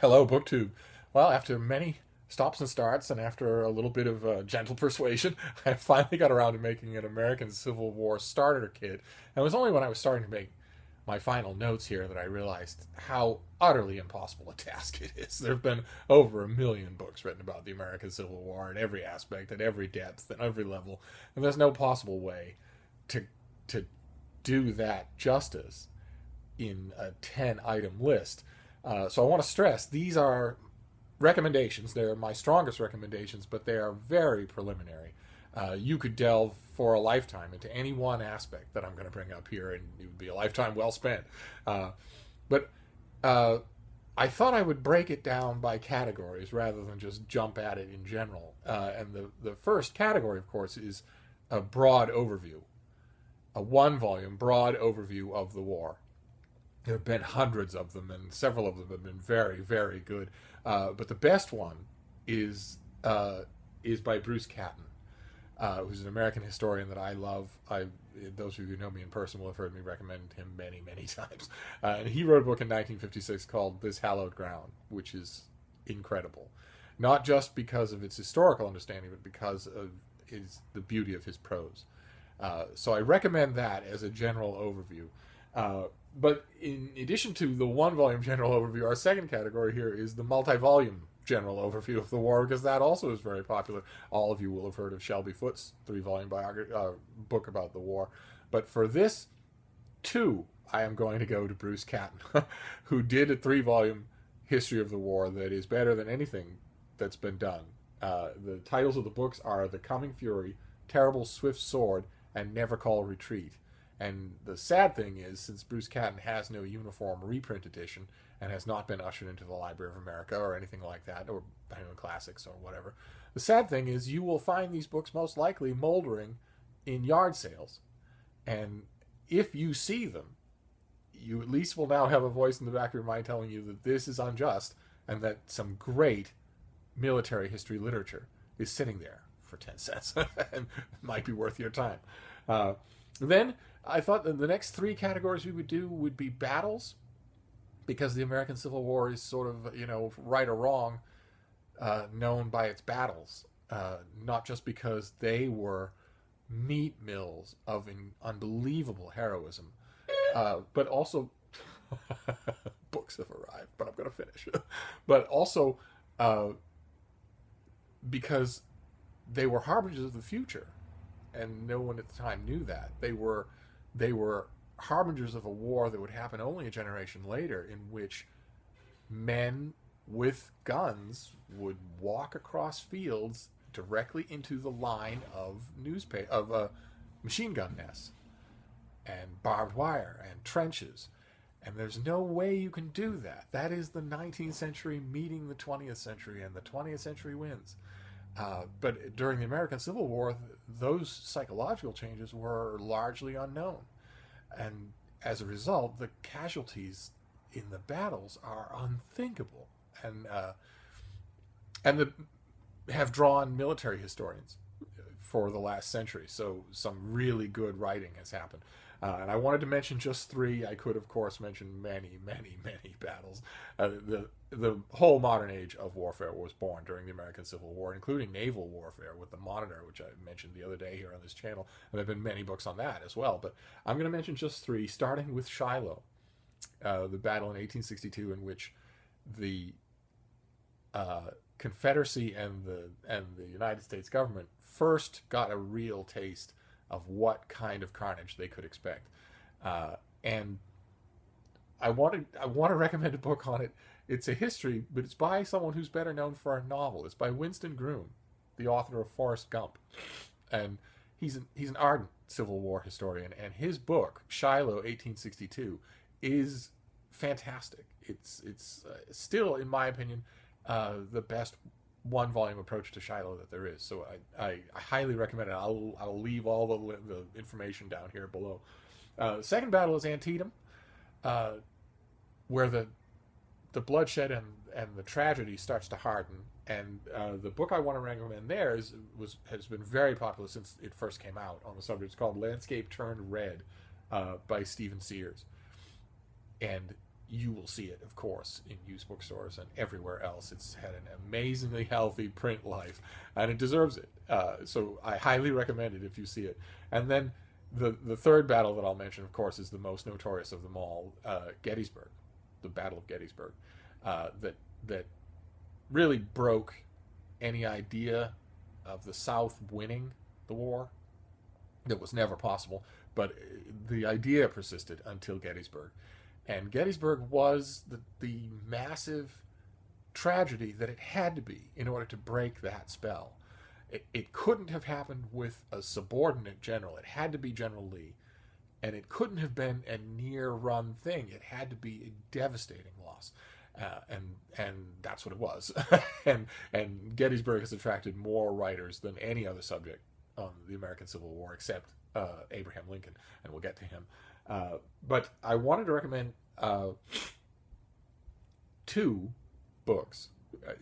Hello, BookTube. Well, after many stops and starts and after a little bit of gentle persuasion, I finally got around to making an American Civil War starter kit. And it was only when I was starting to make my final notes here that I realized how utterly impossible a task it is. There have been over 1 million books written about the American Civil War in every aspect, at every depth, at every level, and there's no possible way to to do that justice in a 10-item list. So I want to stress these are recommendations. They're my strongest recommendations, but they are very preliminary. You could delve for a lifetime into any one aspect that I'm going to bring up here, and it would be a lifetime well spent. But I thought I would break it down by categories rather than just jump at it in general. And the first category, of course, is a broad overview, a one-volume broad overview of the war. There have been hundreds of them, and several of them have been very, very good. But the best one is by Bruce Catton, who's an American historian that I love. Those of you who know me in person will have heard me recommend him many, many times. And he wrote a book in 1956 called This Hallowed Ground, which is incredible. Not just because of its historical understanding, but because of the beauty of his prose. So I recommend that as a general overview. But in addition to the one-volume general overview, our second category here is the multi-volume general overview of the war, because that also is very popular. All of you will have heard of Shelby Foote's 3-volume book about the war. But for this, too, I am going to go to Bruce Catton, who did a 3-volume history of the war that is better than anything that's been done. The titles of the books are The Coming Fury, Terrible Swift Sword, and Never Call Retreat. And the sad thing is, since Bruce Catton has no uniform reprint edition and has not been ushered into the Library of America or anything like that, or Penguin Classics or whatever, the sad thing is you will find these books most likely moldering in yard sales. And if you see them, you at least will now have a voice in the back of your mind telling you that this is unjust and that some great military history literature is sitting there for 10 cents and might be worth your time. Then I thought that the next 3 categories we would do would be battles, because the American Civil War is sort of, right or wrong, known by its battles. Not just because they were meat mills of an unbelievable heroism, but also books have arrived, but I'm going to finish. But also because they were harbingers of the future, and no one at the time knew that. They were harbingers of a war that would happen only a generation later, in which men with guns would walk across fields directly into the line of machine gun nests and barbed wire and trenches. And there's no way you can do that. That is the 19th century meeting the 20th century, and the 20th century wins. But during the American Civil War, those psychological changes were largely unknown. And as a result, the casualties in the battles are unthinkable, and have drawn military historians for the last century. So some really good writing has happened. And I wanted to mention just 3. I could, of course, mention many, many, many battles. The whole modern age of warfare was born during the American Civil War, including naval warfare with the Monitor, which I mentioned the other day here on this channel. And there have been many books on that as well. But I'm going to mention just 3, starting with Shiloh, the battle in 1862, in which the Confederacy and the United States government first got a real taste of what kind of carnage they could expect. And I want to recommend a book on it. It's a history, but it's by someone who's better known for a novel. It's by Winston Groom, the author of Forrest Gump, and he's an ardent Civil War historian. And his book Shiloh 1862 is fantastic. It's still, in my opinion, the best one-volume approach to Shiloh that there is. So I highly recommend it. I'll leave all the information down here below. The second battle is Antietam, where the bloodshed and the tragedy starts to harden. And the book I want to recommend there has been very popular since it first came out on the subject. It's called Landscape Turned Red by Stephen Sears. And you will see it, of course, in used bookstores and everywhere else. It's had an amazingly healthy print life, and it deserves it. So I highly recommend it if you see it. And then the third battle that I'll mention, of course, is the most notorious of them all, Gettysburg, the Battle of Gettysburg, that really broke any idea of the South winning the war. That was never possible, but the idea persisted until Gettysburg. And Gettysburg was the massive tragedy that it had to be in order to break that spell. It couldn't have happened with a subordinate general. It had to be General Lee. And it couldn't have been a near-run thing. It had to be a devastating loss. And that's what it was. and Gettysburg has attracted more writers than any other subject on the American Civil War, except Abraham Lincoln, and we'll get to him. But I wanted to recommend 2 books.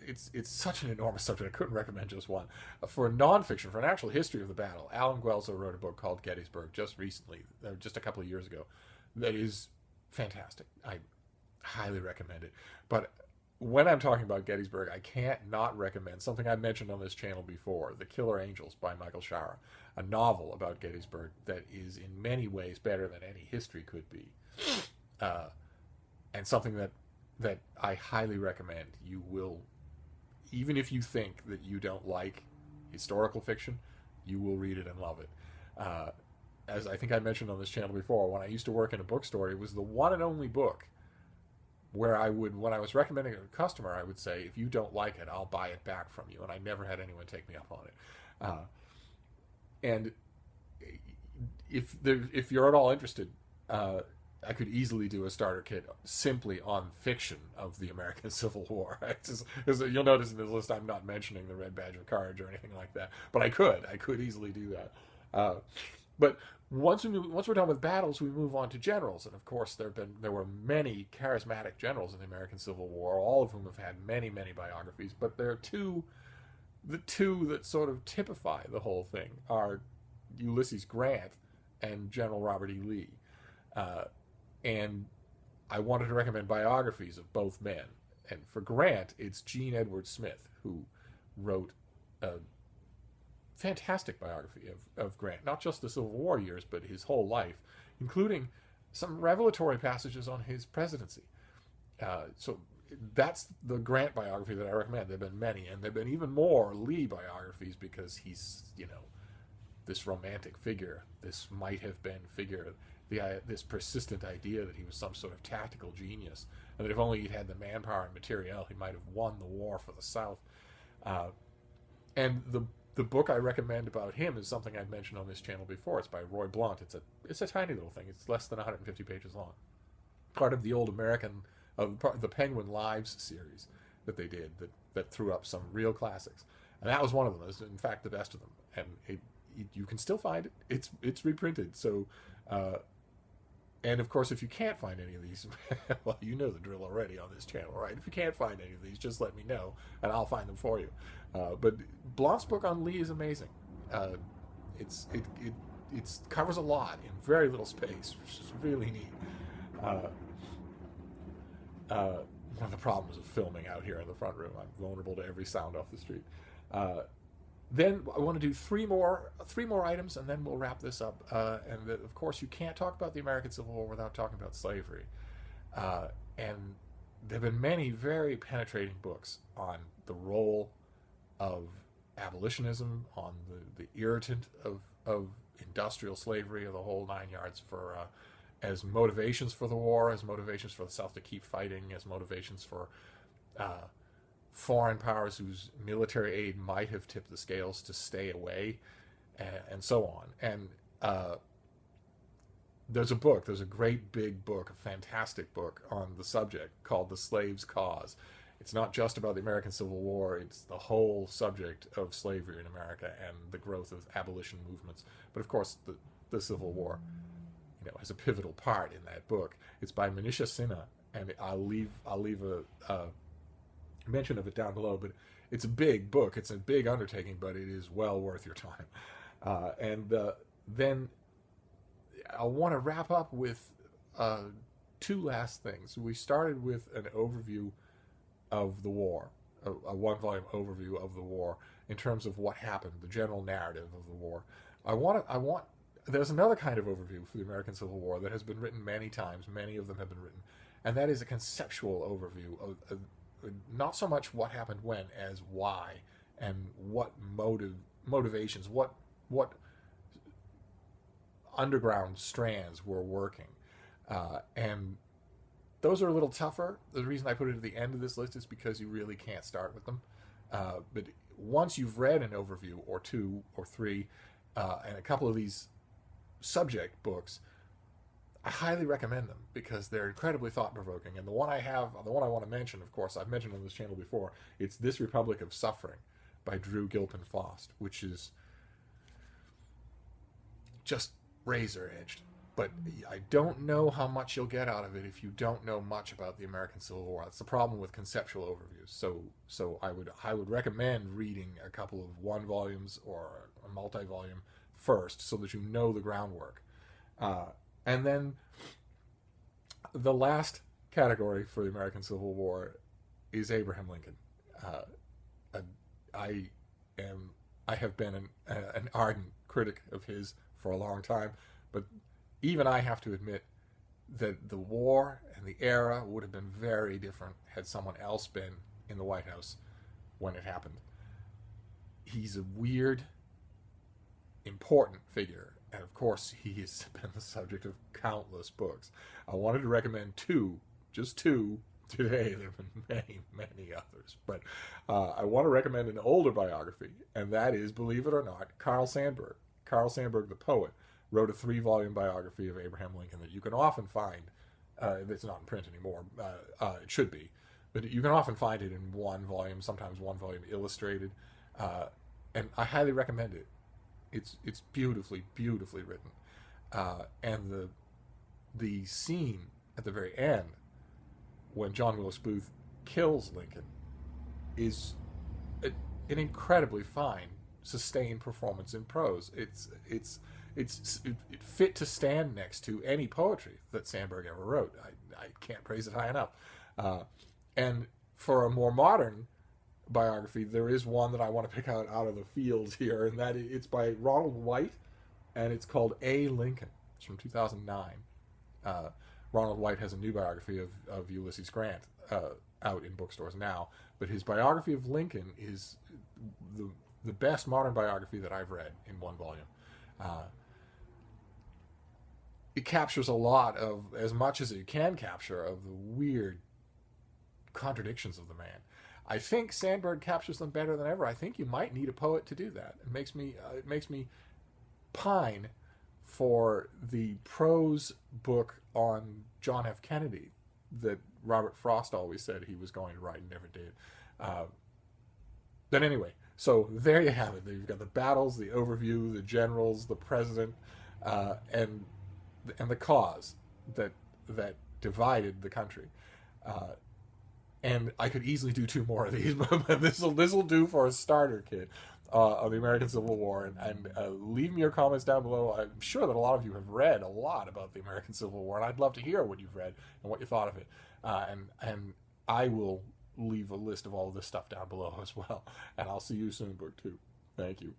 It's such an enormous subject, I couldn't recommend just one. For nonfiction, for an actual history of the battle, Alan Guelzo wrote a book called Gettysburg just recently, just a couple of years ago, that is fantastic. I highly recommend it. But when I'm talking about Gettysburg, I can't not recommend something I mentioned on this channel before, The Killer Angels by Michael Shara, a novel about Gettysburg that is in many ways better than any history could be, and something that I highly recommend. You will, even if you think that you don't like historical fiction, you will read it and love it. As I think I mentioned on this channel before, when I used to work in a bookstore, it was the one and only book where I would, when I was recommending it to a customer, I would say, if you don't like it, I'll buy it back from you. And I never had anyone take me up on it. And if you're at all interested, I could easily do a starter kit simply on fiction of the American Civil War. You'll notice in this list I'm not mentioning the Red Badge of Courage or anything like that, but I could easily do that. But once we're done with battles, we move on to generals, and of course there were many charismatic generals in the American Civil War, all of whom have had many biographies. But there are the two that sort of typify the whole thing are Ulysses Grant and General Robert E. Lee. And I wanted to recommend biographies of both men. And for Grant, it's Gene Edward Smith, who wrote a fantastic biography of Grant, not just the Civil War years, but his whole life, including some revelatory passages on his presidency. So that's the Grant biography that I recommend. There have been many, and there have been even more Lee biographies, because he's, this romantic figure, this might have been figure, this persistent idea that he was some sort of tactical genius, and that if only he'd had the manpower and materiel, he might have won the war for the South. And the book I recommend about him is something I've mentioned on this channel before. It's by Roy Blount. It's a tiny little thing. It's less than 150 pages long. Part of the old American, the Penguin Lives series that they did that threw up some real classics. And that was one of them. It was, in fact, the best of them. And you can still find it. It's reprinted. So, and of course, if you can't find any of these, well, you know the drill already on this channel, right? If you can't find any of these, just let me know, and I'll find them for you. But Blount's book on Lee is amazing. It covers a lot in very little space, which is really neat. One of the problems of filming out here in the front room, I'm vulnerable to every sound off the street. Then I want to do three more items, and then we'll wrap this up. Of course, you can't talk about the American Civil War without talking about slavery. And there have been many very penetrating books on the role of abolitionism, on the irritant of industrial slavery, of the whole 9 yards, for as motivations for the war, as motivations for the South to keep fighting, as motivations for foreign powers whose military aid might have tipped the scales to stay away, and so on. And there's a great big book, a fantastic book on the subject called The Slave's Cause. It's not just about the American Civil War, it's the whole subject of slavery in America and the growth of abolition movements. But of course, the Civil War, has a pivotal part in that book. It's by Manisha Sinha, and I'll leave a mention of it down below, but it's a big book. It's a big undertaking, but it is well worth your time. Then I want to wrap up with two last things. We started with an overview of the war, a one-volume overview of the war in terms of what happened, the general narrative of the war. There's another kind of overview for the American Civil War that has been written many times. Many of them have been written, and that is a conceptual overview of not so much what happened when as why and what motivations, what underground strands were working, and those are a little tougher. The reason I put it at the end of this list is because you really can't start with them. But once you've read an overview or two or three, and a couple of these subject books, I highly recommend them because they're incredibly thought-provoking. And the one I want to mention, of course, I've mentioned on this channel before, it's This Republic of Suffering by Gilpin Faust, which is just razor-edged. But I don't know how much you'll get out of it if you don't know much about the American Civil War. That's the problem with conceptual overviews. So I would recommend reading a couple of one volumes or a multi-volume first so that you know the groundwork. And then the last category for the American Civil War is Abraham Lincoln. I have been an ardent critic of his for a long time, but even I have to admit that the war and the era would have been very different had someone else been in the White House when it happened. He's a weird, important figure, and of course he has been the subject of countless books. I wanted to recommend just two today. There have been many, many others, but I want to recommend an older biography, and that is, believe it or not, Carl Sandburg. Carl Sandburg, the poet, wrote a 3-volume biography of Abraham Lincoln that you can often find. It's not in print anymore. It should be, but you can often find it in one volume, sometimes one volume illustrated, and I highly recommend it. It's beautifully, beautifully written, and the scene at the very end when John Wilkes Booth kills Lincoln is an incredibly fine, sustained performance in prose. It's fit to stand next to any poetry that Sandburg ever wrote. I can't praise it high enough. And for a more modern biography, there is one that I want to pick out of the fields here, and that it's by Ronald White, and it's called A. Lincoln. It's from 2009. Ronald White has a new biography of Ulysses Grant out in bookstores now, but his biography of Lincoln is the best modern biography that I've read in one volume. It captures a lot of, as much as it can capture, of the weird contradictions of the man. I think Sandburg captures them better than ever. I think you might need a poet to do that. It makes me pine for the prose book on John F. Kennedy that Robert Frost always said he was going to write and never did. But anyway, so there you have it. You've got the battles, the overview, the generals, the president, and the cause that divided the country. And I could easily do 2 more of these, but this will do for a starter kit of the American Civil War. And leave me your comments down below. I'm sure that a lot of you have read a lot about the American Civil War, and I'd love to hear what you've read and what you thought of it. And I will leave a list of all of this stuff down below as well. And I'll see you soon, Book 2. Thank you.